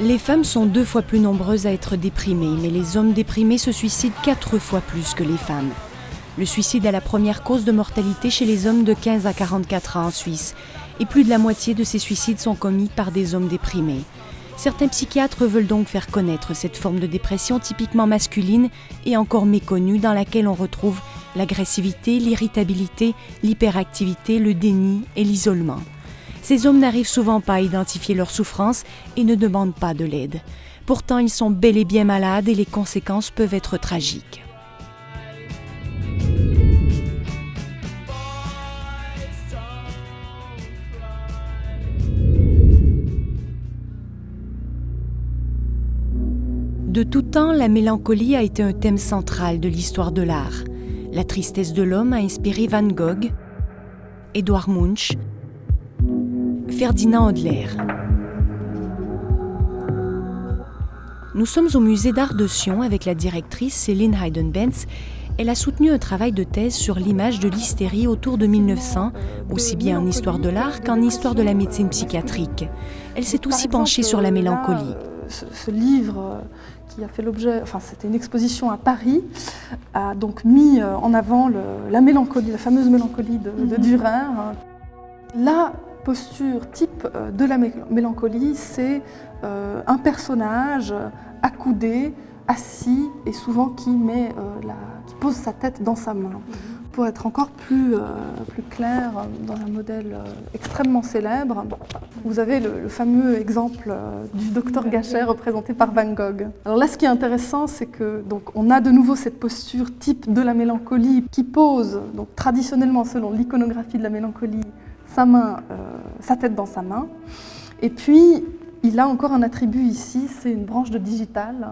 Les femmes sont 2 fois plus nombreuses à être déprimées, mais les hommes déprimés se suicident 4 fois plus que les femmes. Le suicide est la première cause de mortalité chez les hommes de 15 à 44 ans en Suisse, et plus de la moitié de ces suicides sont commis par des hommes déprimés. Certains psychiatres veulent donc faire connaître cette forme de dépression typiquement masculine et encore méconnue dans laquelle on retrouve l'agressivité, l'irritabilité, l'hyperactivité, le déni et l'isolement. Ces hommes n'arrivent souvent pas à identifier leurs souffrances et ne demandent pas de l'aide. Pourtant, ils sont bel et bien malades et les conséquences peuvent être tragiques. De tout temps, la mélancolie a été un thème central de l'histoire de l'art. La tristesse de l'homme a inspiré Van Gogh, Edvard Munch, Ferdinand Hodler. Nous sommes au musée d'art de Sion avec la directrice Céline Heidenbenz. Elle a soutenu un travail de thèse sur l'image de l'hystérie autour de 1900, aussi bien en histoire de l'art qu'en histoire de la médecine psychiatrique. Elle s'est aussi penchée sur la mélancolie. Ce livre qui a fait l'objet, c'était une exposition à Paris, a donc mis en avant la mélancolie, la fameuse mélancolie de Dürer. La posture type de la mélancolie, c'est un personnage accoudé, assis et souvent qui pose sa tête dans sa main. Pour être encore plus clair, dans un modèle extrêmement célèbre, vous avez le fameux exemple du docteur Gachet représenté par Van Gogh. Alors là, ce qui est intéressant, c'est que on a de nouveau cette posture type de la mélancolie qui pose, donc traditionnellement selon l'iconographie de la mélancolie, sa tête dans sa main. Et puis, il a encore un attribut ici, c'est une branche de digital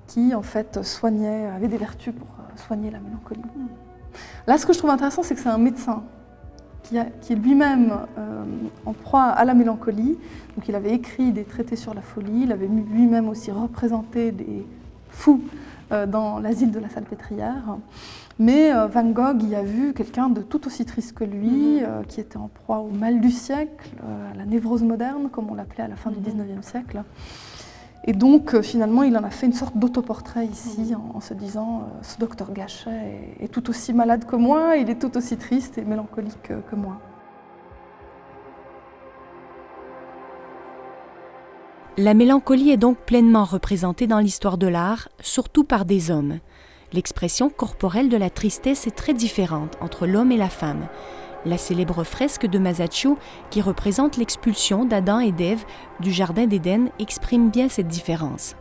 qui en fait avait des vertus pour soigner la mélancolie. Là, ce que je trouve intéressant, c'est que c'est un médecin qui est lui-même en proie à la mélancolie. Donc, il avait écrit des traités sur la folie, il avait lui-même aussi représenté des fous dans l'asile de la Salpêtrière. Mais Van Gogh y a vu quelqu'un de tout aussi triste que lui, qui était en proie au mal du siècle, à la névrose moderne, comme on l'appelait à la fin du XIXe siècle. Et donc, finalement, il en a fait une sorte d'autoportrait ici, en se disant « ce docteur Gachet est tout aussi malade que moi, il est tout aussi triste et mélancolique que moi ». La mélancolie est donc pleinement représentée dans l'histoire de l'art, surtout par des hommes. L'expression corporelle de la tristesse est très différente entre l'homme et la femme. La célèbre fresque de Masaccio, qui représente l'expulsion d'Adam et d'Ève du Jardin d'Éden, exprime bien cette différence.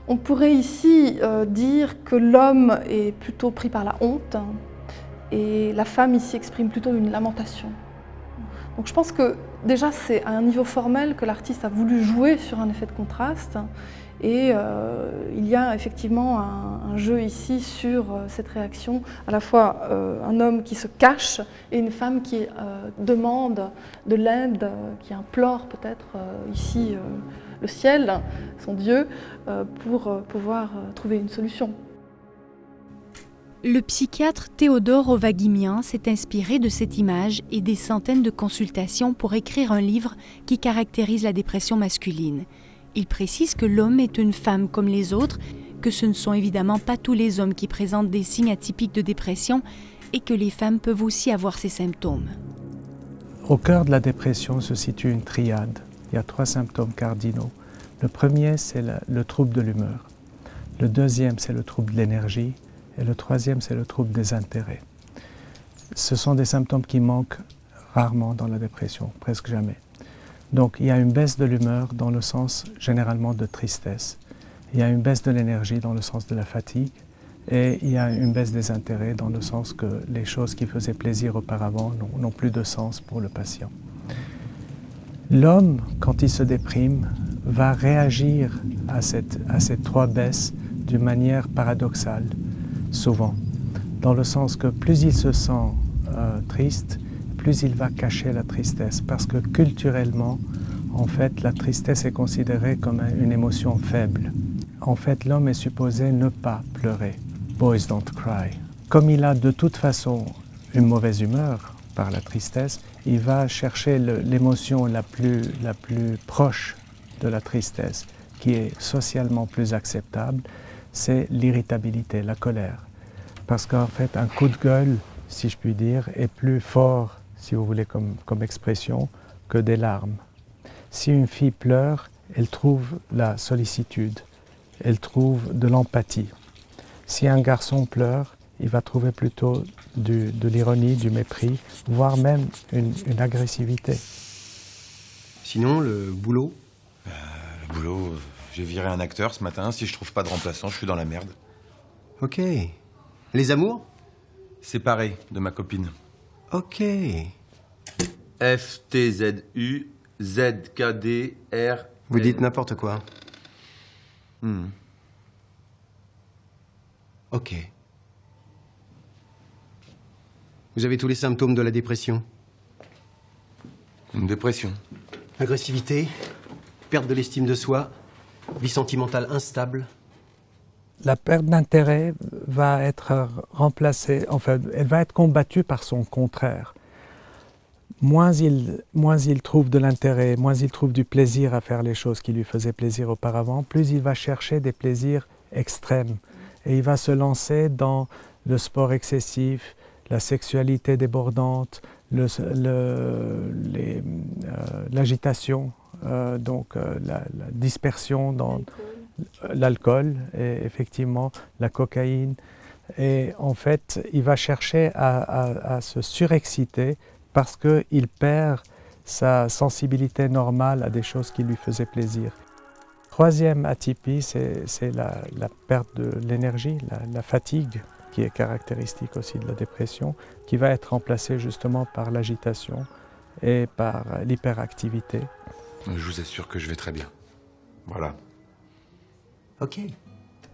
On pourrait ici dire que l'homme est plutôt pris par la honte et la femme ici exprime plutôt une lamentation. Donc je pense que déjà c'est à un niveau formel que l'artiste a voulu jouer sur un effet de contraste. Et il y a effectivement un jeu ici sur cette réaction, à la fois un homme qui se cache et une femme qui demande de l'aide, qui implore peut-être ici le ciel, son Dieu, pour pouvoir trouver une solution. Le psychiatre Théodore Ovaghimian s'est inspiré de cette image et des centaines de consultations pour écrire un livre qui caractérise la dépression masculine. Il précise que l'homme est une femme comme les autres, que ce ne sont évidemment pas tous les hommes qui présentent des signes atypiques de dépression et que les femmes peuvent aussi avoir ces symptômes. Au cœur de la dépression se situe une triade. Il y a 3 symptômes cardinaux. Le premier, c'est le trouble de l'humeur. Le deuxième, c'est le trouble de l'énergie. Et le troisième, c'est le trouble des intérêts. Ce sont des symptômes qui manquent rarement dans la dépression, presque jamais. Donc il y a une baisse de l'humeur dans le sens généralement de tristesse. Il y a une baisse de l'énergie dans le sens de la fatigue. Et il y a une baisse des intérêts dans le sens que les choses qui faisaient plaisir auparavant n'ont plus de sens pour le patient. L'homme, quand il se déprime, va réagir à ces 3 baisses d'une manière paradoxale, souvent. Dans le sens que plus il se sent triste, plus il va cacher la tristesse. Parce que culturellement, en fait, la tristesse est considérée comme une émotion faible. En fait, l'homme est supposé ne pas pleurer. Boys don't cry. Comme il a de toute façon une mauvaise humeur par la tristesse, il va chercher l'émotion la plus proche de la tristesse, qui est socialement plus acceptable, c'est l'irritabilité, la colère. Parce qu'en fait, un coup de gueule, si je puis dire, est plus fort, si vous voulez, comme expression, que des larmes. Si une fille pleure, elle trouve la sollicitude, elle trouve de l'empathie. Si un garçon pleure, il va trouver plutôt de l'ironie, du mépris, voire même une agressivité. Sinon, le boulot? Le boulot, j'ai viré un acteur ce matin. Si je trouve pas de remplaçant, je suis dans la merde. Ok. Les amours? Séparé de ma copine. Ok. FTZU ZKDR. Vous dites n'importe quoi. Ok. Vous avez tous les symptômes de la dépression. Une dépression. Agressivité, perte de l'estime de soi, vie sentimentale instable. La perte d'intérêt va être remplacée, enfin, elle va être combattue par son contraire. Moins il trouve de l'intérêt, moins il trouve du plaisir à faire les choses qui lui faisaient plaisir auparavant, plus il va chercher des plaisirs extrêmes. Et il va se lancer dans le sport excessif, la sexualité débordante, l'agitation, la dispersion dans l'alcool et effectivement la cocaïne. Et en fait, il va chercher à se surexciter parce qu'il perd sa sensibilité normale à des choses qui lui faisaient plaisir. Troisième atypie, c'est la perte de l'énergie, la fatigue, qui est caractéristique aussi de la dépression, qui va être remplacée justement par l'agitation et par l'hyperactivité. Je vous assure que je vais très bien. Voilà. Ok.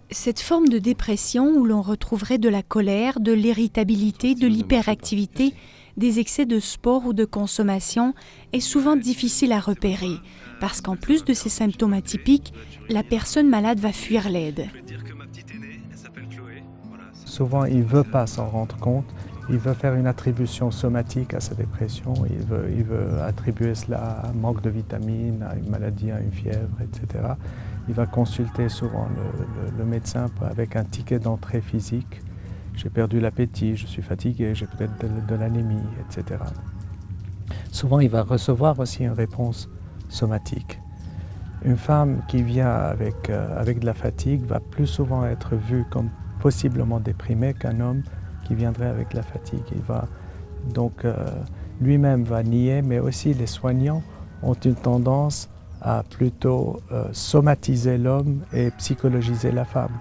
Cette forme de dépression où l'on retrouverait de la colère, de l'irritabilité, de l'hyperactivité, des excès de sport ou de consommation est souvent difficile à repérer parce qu'en plus de ces symptômes atypiques, la personne malade va fuir l'aide. Souvent, il ne veut pas s'en rendre compte, il veut faire une attribution somatique à sa dépression, il veut attribuer cela à un manque de vitamines, à une maladie, à une fièvre, etc. Il va consulter souvent le médecin avec un ticket d'entrée physique. J'ai perdu l'appétit, je suis fatigué, j'ai peut-être de l'anémie, etc. Souvent, il va recevoir aussi une réponse somatique. Une femme qui vient avec de la fatigue va plus souvent être vue comme possiblement déprimée qu'un homme qui viendrait avec la fatigue. Il va donc lui-même va nier, mais aussi les soignants ont une tendance à plutôt somatiser l'homme et psychologiser la femme.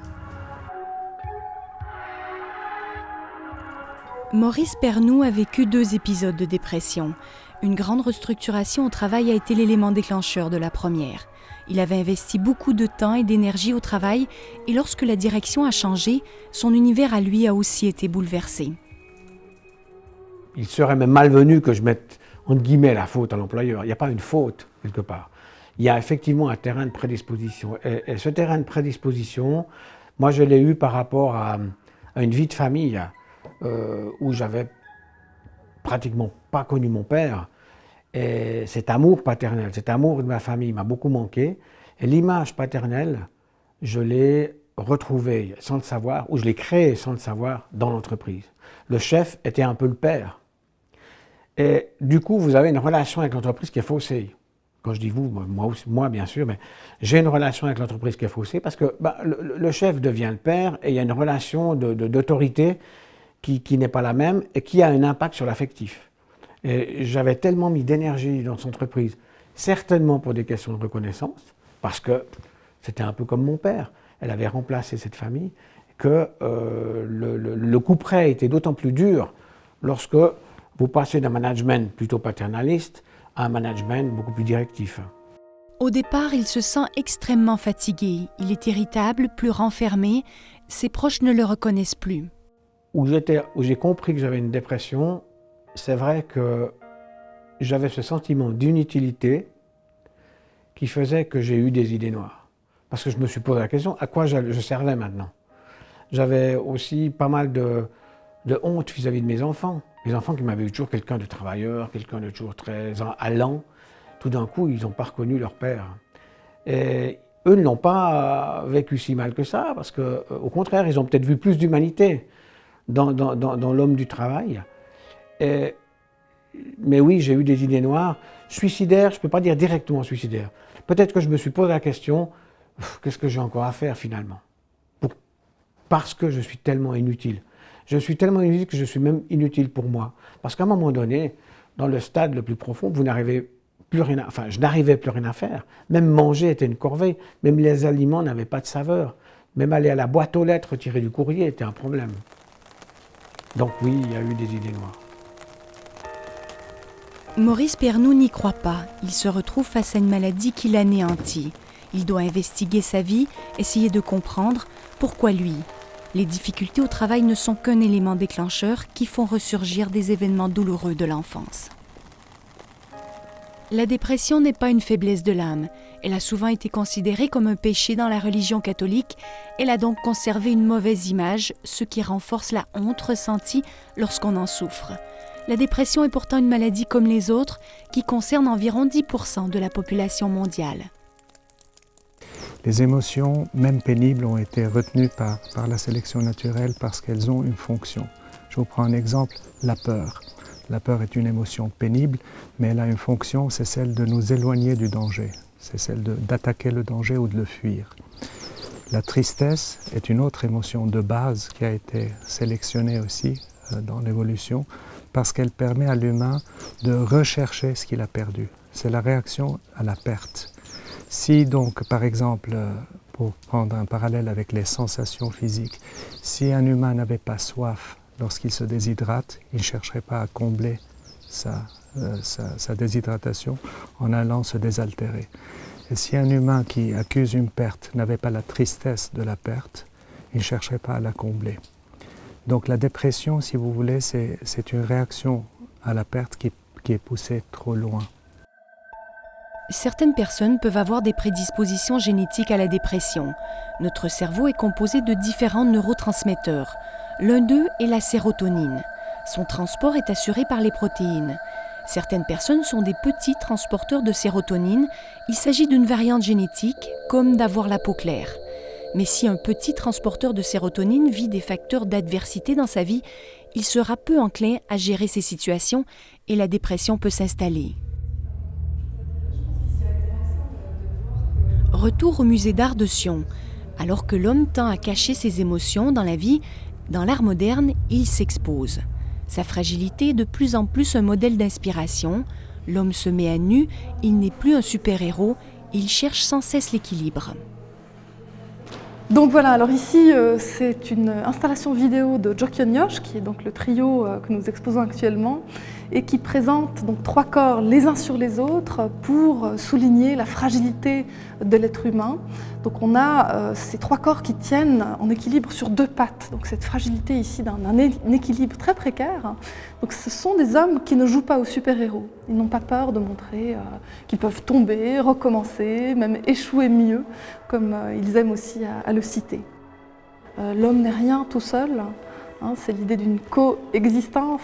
Maurice Pernoud a vécu 2 épisodes de dépression. Une grande restructuration au travail a été l'élément déclencheur de la première. Il avait investi beaucoup de temps et d'énergie au travail et lorsque la direction a changé, son univers à lui a aussi été bouleversé. Il serait même malvenu que je mette, entre guillemets, la faute à l'employeur. Il n'y a pas une faute, quelque part. Il y a effectivement un terrain de prédisposition. Et ce terrain de prédisposition, moi je l'ai eu par rapport à une vie de famille où j'avais pratiquement pas connu mon père. Et cet amour paternel, cet amour de ma famille m'a beaucoup manqué. Et l'image paternelle, je l'ai retrouvée sans le savoir, ou je l'ai créée sans le savoir dans l'entreprise. Le chef était un peu le père. Et du coup, vous avez une relation avec l'entreprise qui est faussée. Quand je dis vous, moi bien sûr, mais j'ai une relation avec l'entreprise qui est faussée parce que le chef devient le père et il y a une relation d'autorité qui n'est pas la même et qui a un impact sur l'affectif. Et j'avais tellement mis d'énergie dans cette entreprise, certainement pour des questions de reconnaissance, parce que c'était un peu comme mon père, elle avait remplacé cette famille, que le couperet était d'autant plus dur lorsque vous passez d'un management plutôt paternaliste à un management beaucoup plus directif. Au départ, il se sent extrêmement fatigué. Il est irritable, plus renfermé. Ses proches ne le reconnaissent plus. Où j'ai compris que j'avais une dépression, c'est vrai que j'avais ce sentiment d'inutilité qui faisait que j'ai eu des idées noires. Parce que je me suis posé la question, à quoi je servais maintenant? J'avais aussi pas mal de honte vis-à-vis de mes enfants. Les enfants qui m'avaient eu toujours quelqu'un de travailleur, quelqu'un de toujours très allant. Tout d'un coup, ils n'ont pas reconnu leur père. Et eux ne l'ont pas vécu si mal que ça, parce qu'au contraire, ils ont peut-être vu plus d'humanité dans l'homme du travail. Mais oui, j'ai eu des idées noires. Suicidaires, je ne peux pas dire directement suicidaire. Peut-être que je me suis posé la question, qu'est-ce que j'ai encore à faire finalement? Parce que je suis tellement inutile. Je suis tellement inutile que je suis même inutile pour moi. Parce qu'à un moment donné, dans le stade le plus profond, vous n'arrivez plus rien à... Enfin, je n'arrivais plus rien à faire. Même manger était une corvée. Même les aliments n'avaient pas de saveur. Même aller à la boîte aux lettres, retirer du courrier était un problème. Donc oui, il y a eu des idées noires. Maurice Pernoud n'y croit pas. Il se retrouve face à une maladie qui l'anéantit. Il doit investiguer sa vie, essayer de comprendre pourquoi lui. Les difficultés au travail ne sont qu'un élément déclencheur qui font ressurgir des événements douloureux de l'enfance. La dépression n'est pas une faiblesse de l'âme. Elle a souvent été considérée comme un péché dans la religion catholique. Elle a donc conservé une mauvaise image, ce qui renforce la honte ressentie lorsqu'on en souffre. La dépression est pourtant une maladie comme les autres qui concerne environ 10% de la population mondiale. Les émotions, même pénibles, ont été retenues par la sélection naturelle parce qu'elles ont une fonction. Je vous prends un exemple, la peur. La peur est une émotion pénible, mais elle a une fonction, c'est celle de nous éloigner du danger. C'est celle d'attaquer le danger ou de le fuir. La tristesse est une autre émotion de base qui a été sélectionnée aussi dans l'évolution parce qu'elle permet à l'humain de rechercher ce qu'il a perdu. C'est la réaction à la perte. Si donc, par exemple, pour prendre un parallèle avec les sensations physiques, si un humain n'avait pas soif lorsqu'il se déshydrate, il ne chercherait pas à combler sa déshydratation en allant se désaltérer. Et si un humain qui accuse une perte n'avait pas la tristesse de la perte, il ne chercherait pas à la combler. Donc la dépression, si vous voulez, c'est une réaction à la perte qui est poussée trop loin. Certaines personnes peuvent avoir des prédispositions génétiques à la dépression. Notre cerveau est composé de différents neurotransmetteurs. L'un d'eux est la sérotonine. Son transport est assuré par les protéines. Certaines personnes sont des petits transporteurs de sérotonine. Il s'agit d'une variante génétique, comme d'avoir la peau claire. Mais si un petit transporteur de sérotonine vit des facteurs d'adversité dans sa vie, il sera peu enclin à gérer ces situations et la dépression peut s'installer. Retour au musée d'art de Sion. Alors que l'homme tend à cacher ses émotions dans la vie, dans l'art moderne, il s'expose. Sa fragilité est de plus en plus un modèle d'inspiration. L'homme se met à nu, il n'est plus un super-héros, il cherche sans cesse l'équilibre. Donc voilà, alors ici c'est une installation vidéo de Jokion-Yosh, qui est donc le trio que nous exposons actuellement, et qui présente donc 3 corps les uns sur les autres pour souligner la fragilité de l'être humain. Donc on a ces 3 corps qui tiennent en équilibre sur 2 pattes, donc cette fragilité ici d'un équilibre très précaire. Donc ce sont des hommes qui ne jouent pas aux super-héros, ils n'ont pas peur de montrer qu'ils peuvent tomber, recommencer, même échouer mieux, comme ils aiment aussi à le citer. L'homme n'est rien tout seul. C'est l'idée d'une coexistence,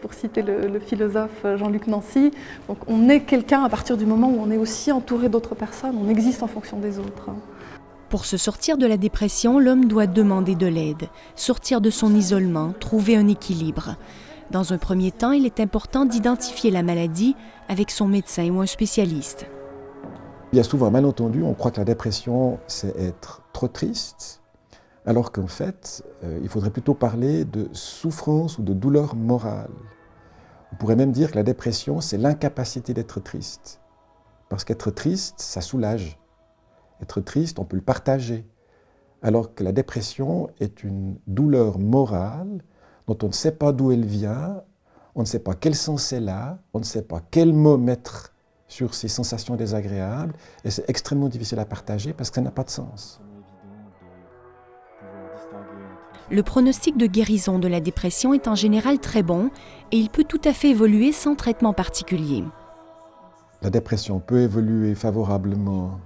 pour citer le philosophe Jean-Luc Nancy. Donc on est quelqu'un à partir du moment où on est aussi entouré d'autres personnes, on existe en fonction des autres. Pour se sortir de la dépression, l'homme doit demander de l'aide, sortir de son isolement, trouver un équilibre. Dans un premier temps, il est important d'identifier la maladie avec son médecin ou un spécialiste. Il y a souvent un malentendu, on croit que la dépression, c'est être trop triste, alors qu'en fait, il faudrait plutôt parler de souffrance ou de douleur morale. On pourrait même dire que la dépression, c'est l'incapacité d'être triste. Parce qu'être triste, ça soulage. Être triste, on peut le partager. Alors que la dépression est une douleur morale dont on ne sait pas d'où elle vient, on ne sait pas quel sens elle a, on ne sait pas quel mot mettre sur ces sensations désagréables, et c'est extrêmement difficile à partager parce que ça n'a pas de sens. Le pronostic de guérison de la dépression est en général très bon et il peut tout à fait évoluer sans traitement particulier. La dépression peut évoluer favorablement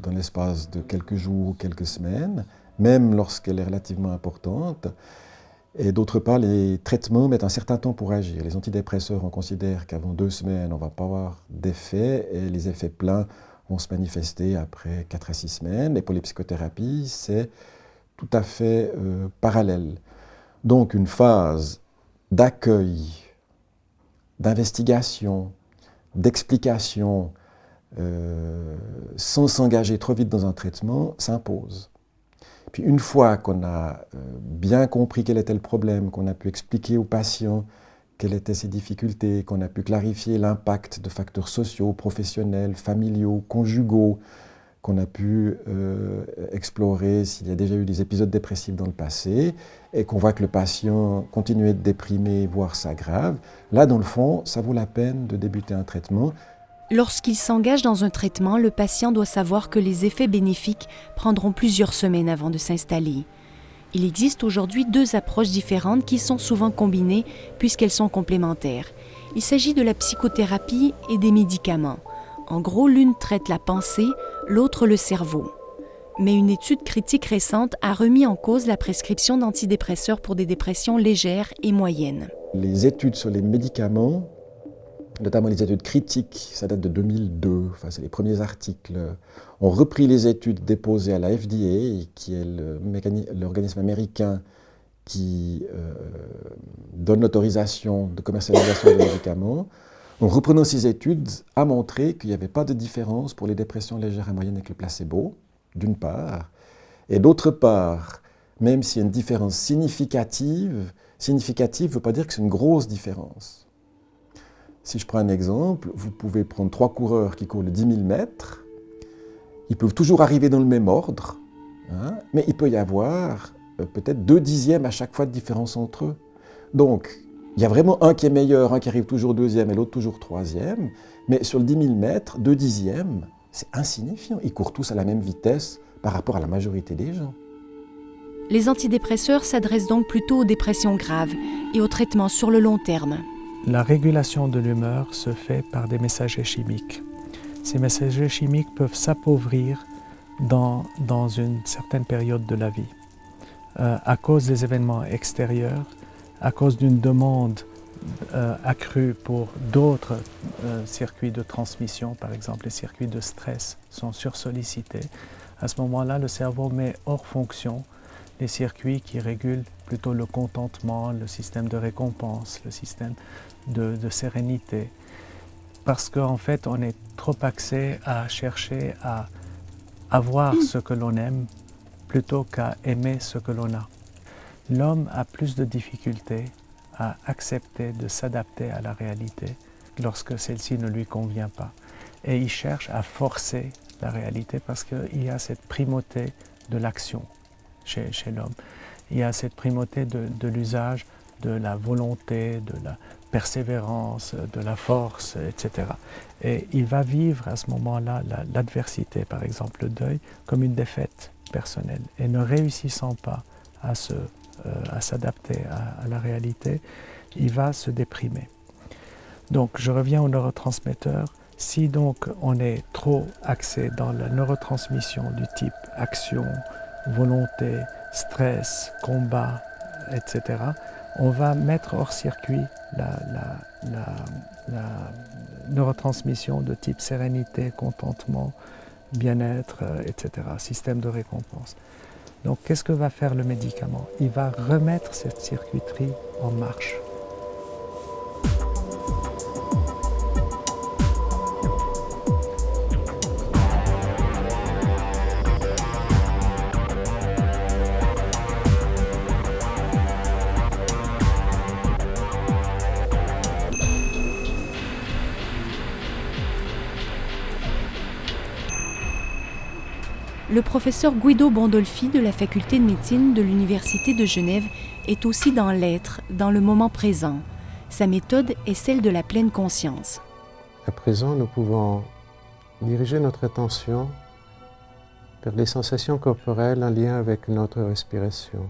dans l'espace de quelques jours ou quelques semaines, même lorsqu'elle est relativement importante. Et d'autre part, les traitements mettent un certain temps pour agir. Les antidépresseurs, on considère qu'avant 2 semaines, on ne va pas avoir d'effet, et les effets pleins vont se manifester après 4 à 6 semaines. Et pour les psychothérapies, c'est tout à fait parallèle. Donc une phase d'accueil, d'investigation, d'explication, sans s'engager trop vite dans un traitement, s'impose. Puis une fois qu'on a bien compris quel était le problème, qu'on a pu expliquer aux patients quelles étaient ses difficultés, qu'on a pu clarifier l'impact de facteurs sociaux, professionnels, familiaux, conjugaux, qu'on a pu explorer s'il y a déjà eu des épisodes dépressifs dans le passé, et qu'on voit que le patient continue à être déprimé, voire s'aggrave, là, dans le fond, ça vaut la peine de débuter un traitement. Lorsqu'il s'engage dans un traitement, le patient doit savoir que les effets bénéfiques prendront plusieurs semaines avant de s'installer. Il existe aujourd'hui 2 approches différentes qui sont souvent combinées puisqu'elles sont complémentaires. Il s'agit de la psychothérapie et des médicaments. En gros, l'une traite la pensée, l'autre le cerveau. Mais une étude critique récente a remis en cause la prescription d'antidépresseurs pour des dépressions légères et moyennes. Les études sur les médicaments, notamment les études critiques, ça date de 2002, enfin, c'est les premiers articles, ont repris les études déposées à la FDA, qui est l'organisme américain qui donne l'autorisation de commercialisation des médicaments. En reprenant ces études, a montré qu'il n'y avait pas de différence pour les dépressions légères et moyennes avec le placebo, d'une part, et d'autre part, même s'il y a une différence significative ne veut pas dire que c'est une grosse différence. Si je prends un exemple, vous pouvez prendre 3 coureurs qui courent le 10 000 mètres, ils peuvent toujours arriver dans le même ordre, hein, mais il peut y avoir peut-être 2 dixièmes à chaque fois de différence entre eux. Donc, il y a vraiment un qui est meilleur, un qui arrive toujours 2e et l'autre toujours 3e, mais sur le 10 000 mètres, 2 dixièmes, c'est insignifiant. Ils courent tous à la même vitesse par rapport à la majorité des gens. Les antidépresseurs s'adressent donc plutôt aux dépressions graves et aux traitements sur le long terme. La régulation de l'humeur se fait par des messagers chimiques. Ces messagers chimiques peuvent s'appauvrir dans une certaine période de la vie, à cause des événements extérieurs, à cause d'une demande accrue pour d'autres circuits de transmission, par exemple les circuits de stress sont sursollicités. À ce moment-là, le cerveau met hors fonction les circuits qui régulent plutôt le contentement, le système de récompense, le système de sérénité. Parce qu'en fait, on est trop axé à chercher à avoir ce que l'on aime plutôt qu'à aimer ce que l'on a. L'homme a plus de difficultés à accepter de s'adapter à la réalité lorsque celle-ci ne lui convient pas. Et il cherche à forcer la réalité parce qu'il y a cette primauté de l'action chez l'homme. Il y a cette primauté de l'usage de la volonté, de la persévérance, de la force, etc. Et il va vivre à ce moment-là l'adversité, par exemple le deuil, comme une défaite personnelle. Et ne réussissant pas à s'adapter à la réalité, il va se déprimer. Donc je reviens au neurotransmetteur. Si donc on est trop axé dans la neurotransmission du type action, volonté, stress, combat, etc., on va mettre hors circuit la neurotransmission de type sérénité, contentement, bien-être, etc., système de récompense. Donc qu'est-ce que va faire le médicament? Il va remettre cette circuiterie en marche. Le professeur Guido Bondolfi de la faculté de médecine de l'Université de Genève est aussi dans l'être, dans le moment présent. Sa méthode est celle de la pleine conscience. À présent, nous pouvons diriger notre attention vers les sensations corporelles en lien avec notre respiration.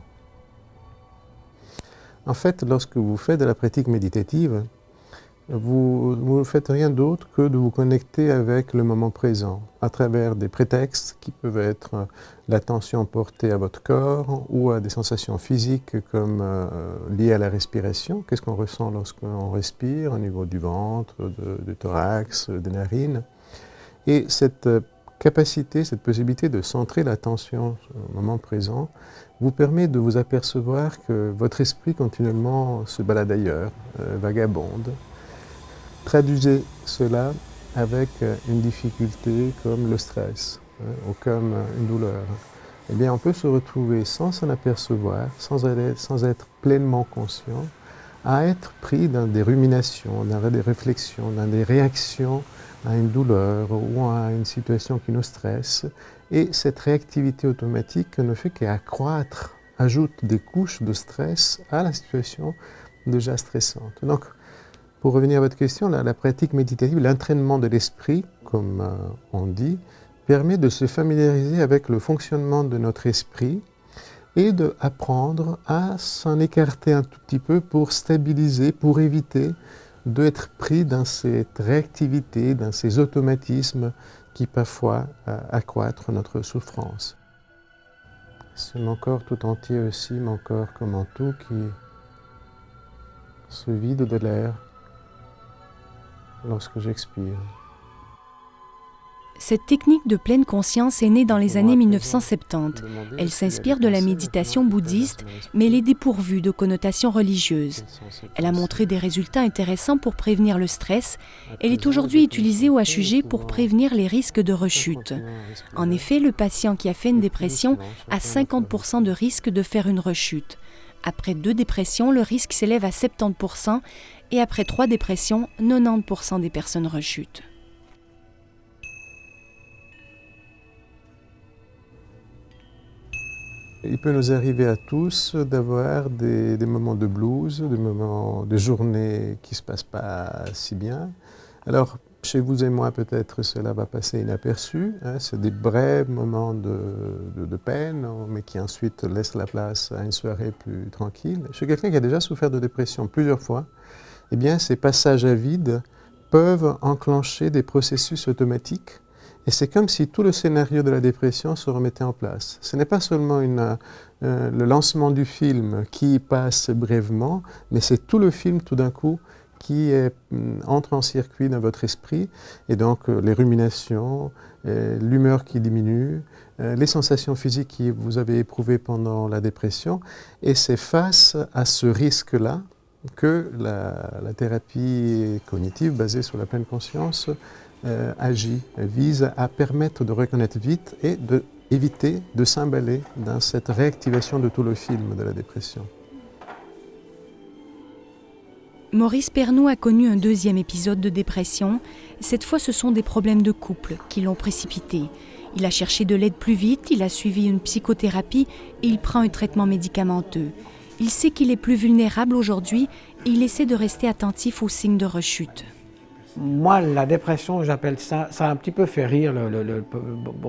En fait, lorsque vous faites de la pratique méditative, vous ne faites rien d'autre que de vous connecter avec le moment présent à travers des prétextes qui peuvent être l'attention portée à votre corps ou à des sensations physiques comme liées à la respiration. Qu'est-ce qu'on ressent lorsqu'on respire au niveau du ventre, du thorax, des narines? Et cette capacité, cette possibilité de centrer l'attention au moment présent, vous permet de vous apercevoir que votre esprit continuellement se balade ailleurs, vagabonde. Traduisez cela avec une difficulté comme le stress ou comme une douleur. Eh bien, on peut se retrouver sans s'en apercevoir, sans être pleinement conscient, à être pris dans des ruminations, dans des réflexions, dans des réactions à une douleur ou à une situation qui nous stresse. Et cette réactivité automatique ne fait qu'accroître, ajoute des couches de stress à la situation déjà stressante. Donc, pour revenir à votre question, la pratique méditative, l'entraînement de l'esprit, comme on dit, permet de se familiariser avec le fonctionnement de notre esprit et d'apprendre à s'en écarter un tout petit peu pour stabiliser, pour éviter d'être pris dans cette réactivité, dans ces automatismes qui parfois accroître notre souffrance. C'est mon corps tout entier aussi, mon corps comme un tout qui se vide de l'air lorsque j'expire. Cette technique de pleine conscience est née dans les années 1970. Elle s'inspire de la méditation bouddhiste, mais elle est dépourvue de connotations religieuses. Elle a montré des résultats intéressants pour prévenir le stress. Elle est aujourd'hui utilisée au HUG pour prévenir les risques de rechute. En effet, le patient qui a fait une dépression a 50% de risque de faire une rechute. Après 2 dépressions, le risque s'élève à 70% et après 3 dépressions, 90% des personnes rechutent. Il peut nous arriver à tous d'avoir des moments de blues, des moments de journée qui ne se passent pas si bien. Alors, chez vous et moi, peut-être cela va passer inaperçu. C'est des brefs moments de peine, mais qui ensuite laissent la place à une soirée plus tranquille. Chez quelqu'un qui a déjà souffert de dépression plusieurs fois, eh bien, ces passages à vide peuvent enclencher des processus automatiques. Et c'est comme si tout le scénario de la dépression se remettait en place. Ce n'est pas seulement le lancement du film qui passe brièvement, mais c'est tout le film tout d'un coup qui entre en circuit dans votre esprit. Et donc les ruminations, l'humeur qui diminue, les sensations physiques que vous avez éprouvées pendant la dépression. Et c'est face à ce risque-là que la thérapie cognitive basée sur la pleine conscience agit, vise à permettre de reconnaître vite et d'éviter de s'emballer dans cette réactivation de tout le film de la dépression. Maurice Pernoud a connu un 2e épisode de dépression. Cette fois, ce sont des problèmes de couple qui l'ont précipité. Il a cherché de l'aide plus vite, il a suivi une psychothérapie et il prend un traitement médicamenteux. Il sait qu'il est plus vulnérable aujourd'hui et il essaie de rester attentif aux signes de rechute. Moi, la dépression, j'appelle ça a un petit peu fait rire le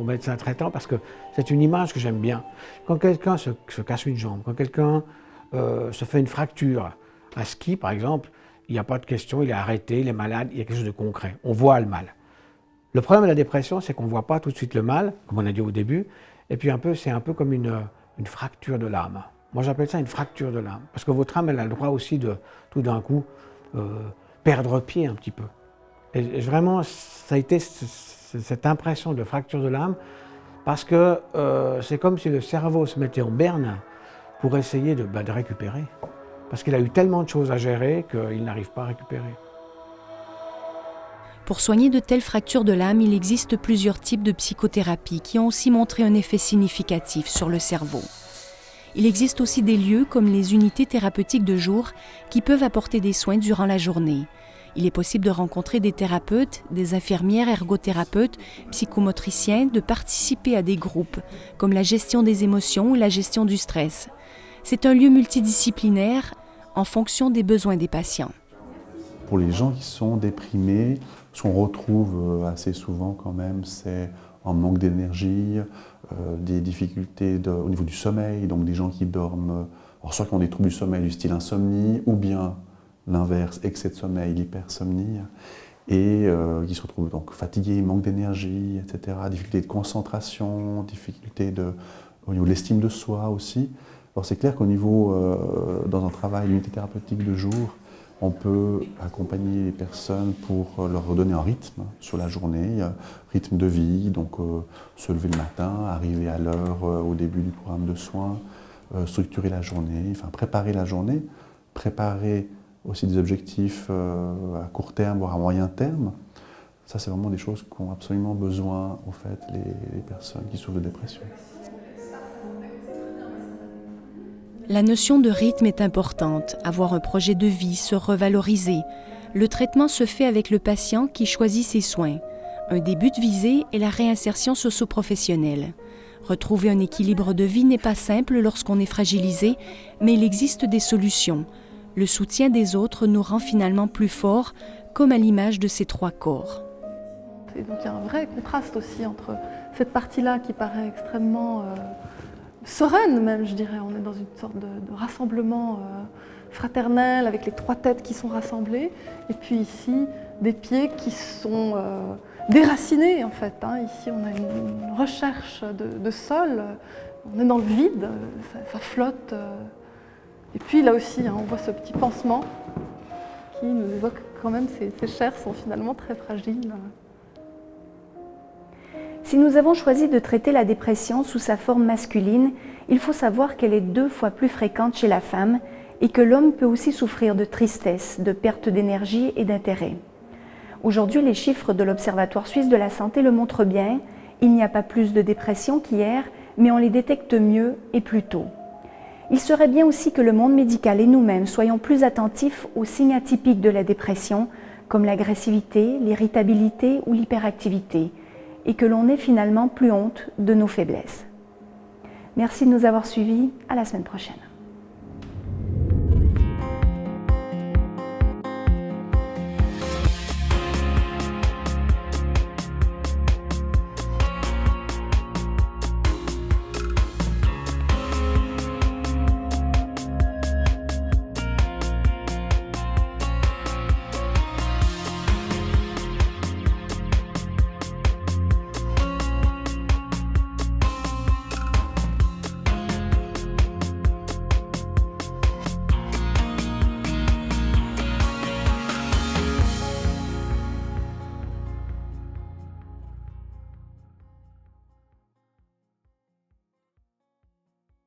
médecin traitant parce que c'est une image que j'aime bien. Quand quelqu'un se casse une jambe, quand quelqu'un se fait une fracture à ski, par exemple, il n'y a pas de question, il est arrêté, il est malade, il y a quelque chose de concret. On voit le mal. Le problème de la dépression, c'est qu'on ne voit pas tout de suite le mal, comme on a dit au début, et puis c'est un peu comme une fracture de l'âme. Moi, j'appelle ça une fracture de l'âme, parce que votre âme, elle a le droit aussi de, tout d'un coup, perdre pied un petit peu. Et vraiment, ça a été cette impression de fracture de l'âme, parce que c'est comme si le cerveau se mettait en berne pour essayer de récupérer. Parce qu'il a eu tellement de choses à gérer qu'il n'arrive pas à récupérer. Pour soigner de telles fractures de l'âme, il existe plusieurs types de psychothérapie qui ont aussi montré un effet significatif sur le cerveau. Il existe aussi des lieux comme les unités thérapeutiques de jour qui peuvent apporter des soins durant la journée. Il est possible de rencontrer des thérapeutes, des infirmières, ergothérapeutes, psychomotriciens, de participer à des groupes, comme la gestion des émotions ou la gestion du stress. C'est un lieu multidisciplinaire en fonction des besoins des patients. Pour les gens qui sont déprimés, ce qu'on retrouve assez souvent quand même, c'est un manque d'énergie, des difficultés au niveau du sommeil, donc des gens qui dorment, alors soit qui ont des troubles du sommeil du style insomnie, ou bien l'inverse, excès de sommeil, l'hypersomnie, et qui se retrouvent donc fatigués, manque d'énergie, etc., difficultés de concentration, difficultés au niveau de l'estime de soi aussi. Alors c'est clair qu'au niveau, dans un travail d'unité thérapeutique de jour, On peut accompagner les personnes pour leur redonner un rythme sur la journée, rythme de vie, donc se lever le matin, arriver à l'heure au début du programme de soins, structurer la journée, enfin préparer la journée, préparer aussi des objectifs à court terme, voire à moyen terme. Ça, c'est vraiment des choses qu'ont absolument besoin, en fait, les personnes qui souffrent de dépression. La notion de rythme est importante, avoir un projet de vie, se revaloriser. Le traitement se fait avec le patient qui choisit ses soins. Un des buts visés est la réinsertion socio-professionnelle. Retrouver un équilibre de vie n'est pas simple lorsqu'on est fragilisé, mais il existe des solutions. Le soutien des autres nous rend finalement plus forts, comme à l'image de ces 3 corps. Et donc il y a un vrai contraste aussi entre cette partie-là qui paraît extrêmement sereine même, je dirais. On est dans une sorte de rassemblement fraternel avec les 3 têtes qui sont rassemblées. Et puis ici, des pieds qui sont déracinés en fait. Ici, on a une recherche de sol. On est dans le vide, ça flotte. Et puis là aussi, on voit ce petit pansement qui nous évoque quand même ces chairs sont finalement très fragiles. Si nous avons choisi de traiter la dépression sous sa forme masculine, il faut savoir qu'elle est 2 fois plus fréquente chez la femme et que l'homme peut aussi souffrir de tristesse, de perte d'énergie et d'intérêt. Aujourd'hui, les chiffres de l'Observatoire suisse de la santé le montrent bien. Il n'y a pas plus de dépression qu'hier, mais on les détecte mieux et plus tôt. Il serait bien aussi que le monde médical et nous-mêmes soyons plus attentifs aux signes atypiques de la dépression, comme l'agressivité, l'irritabilité ou l'hyperactivité, et que l'on ait finalement plus honte de nos faiblesses. Merci de nous avoir suivis, à la semaine prochaine.